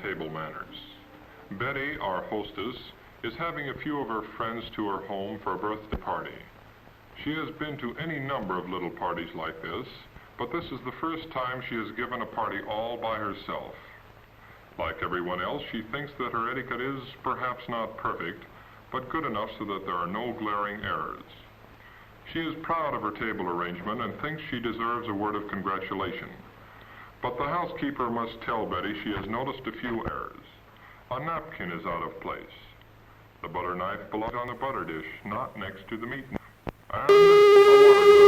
table manners. Betty, our hostess, is having a few of her friends to her home for a birthday party. She has been to any number of little parties like this, but this is the first time she has given a party all by herself. Like everyone else, she thinks that her etiquette is perhaps not perfect, but good enough so that there are no glaring errors. She is proud of her table arrangement and thinks she deserves a word of congratulation. But the housekeeper must tell Betty she has noticed a few errors. A napkin is out of place. The butter knife belongs on the butter dish, not next to the meat knife. And a water glass.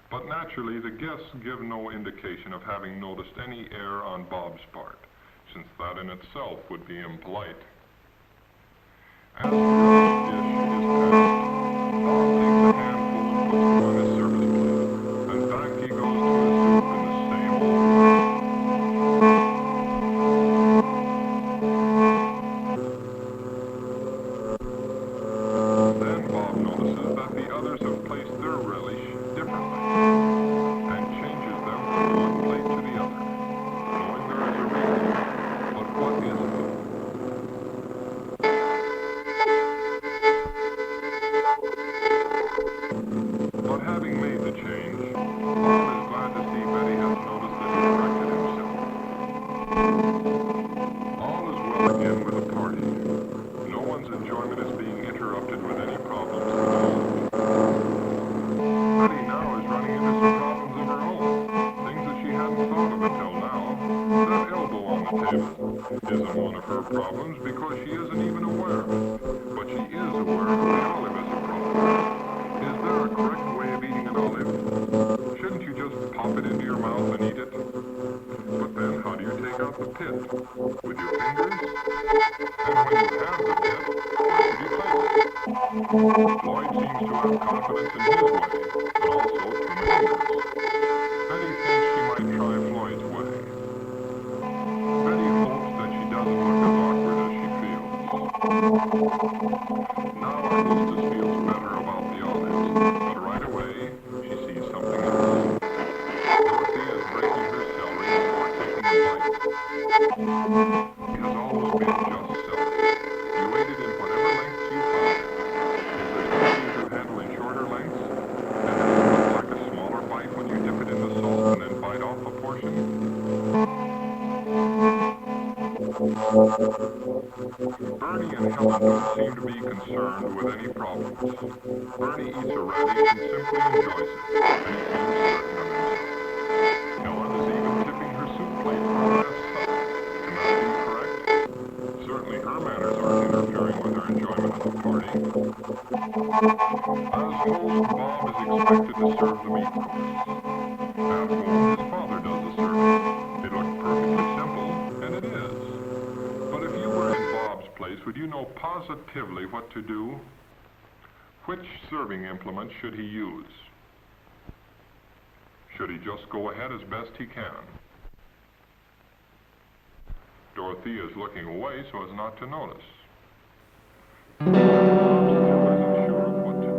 But naturally, the guests give no indication of having noticed any error on Bob's part, since that in itself would be impolite. As the first dish is passed, Bob takes a handful and puts it on his service plate, and back he goes to his soup in the same old way. Then Bob notices that the others have placed their relish differently, and changes them from one plate to the other, knowing there is a reason, but what is it? But having made the change, Bob is glad to see Betty has noticed that he corrected himself. All is well again with the party. No one's enjoyment is being interrupted with any problems at all. Betty now is running into some problems of her own, things that she hadn't thought of until now. That elbow on the table isn't one of her problems because she isn't even aware of it, but she is aware that the olive is a problem. Is there a correct way of eating an olive? Shouldn't you just pop it into your mouth and eat it? But then how do you take out the pit? With your fingers? And when you have the pit, where should you place it? Lloyd seems to have confidence in his way, but also too many fingers. Betty thinks she might try Floyd's way. Betty hopes that she doesn't look as awkward as she feels. Now our hostess feels better about the olives, but right away she sees something else. Dorothy is breaking her celery before taking a bite. She has always been just celery. Bernie and Helen don't seem to be concerned with any problems. Bernie eats a radish and simply enjoys it, and he seems certain of himself. Helen is even tipping her soup plate for her last sup. Can that be correct? Certainly her manners aren't interfering with her enjoyment of the party. As host, Bob is expected to serve the meat course. At home, his father does the serving. It looked perfectly simple, and it is. But if you were in Bob's place, would you know positively what to do? Which serving implement should he use? Should he just go ahead as best he can? Dorothy is looking away so as not to notice. Bob still isn't sure of what to do.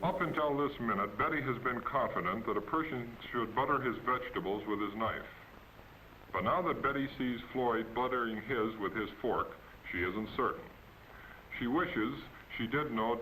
Up until this minute, Betty has been confident that a person should butter his vegetables with his knife. But now that Betty sees Floyd buttering his with his fork, she isn't certain. She wishes she did know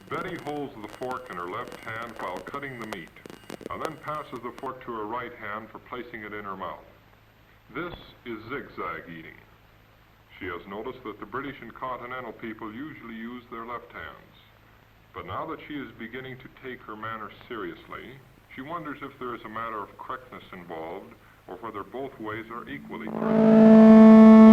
Betty holds the fork in her left hand while cutting the meat, and then passes the fork to her right hand for placing it in her mouth. This is zigzag eating. She has noticed that the British and continental people usually use their left hands. But now that she is beginning to take her manners seriously, she wonders if there is a matter of correctness involved, or whether both ways are equally correct.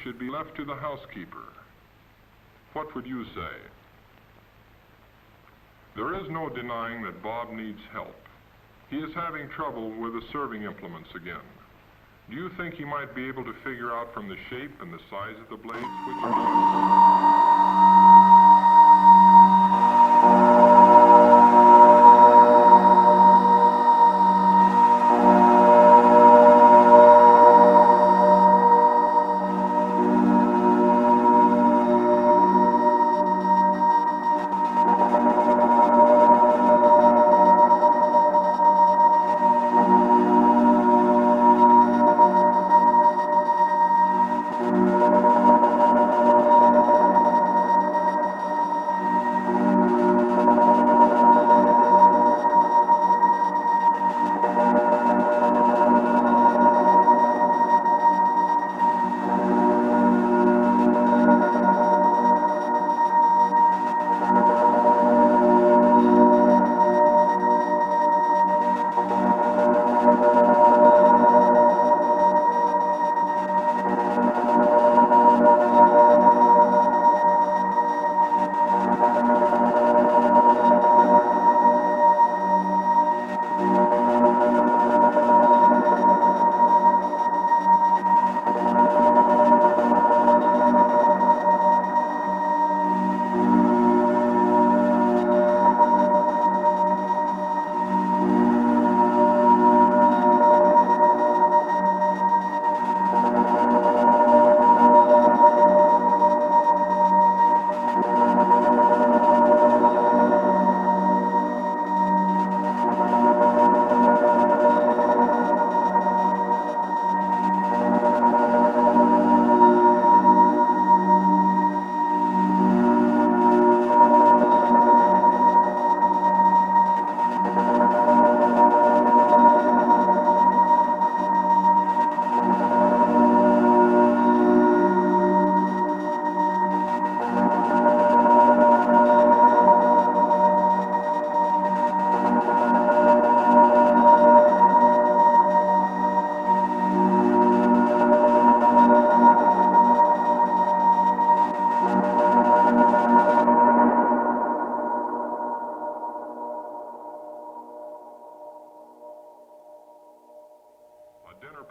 Should be left to the housekeeper. What would you say? There is no denying that Bob needs help. He is having trouble with the serving implements again. Do you think he might be able to figure out from the shape and the size of the blades which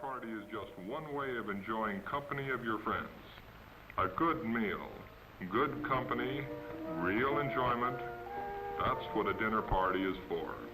party is just one way of enjoying company of your friends. A good meal, good company, real enjoyment, that's what a dinner party is for.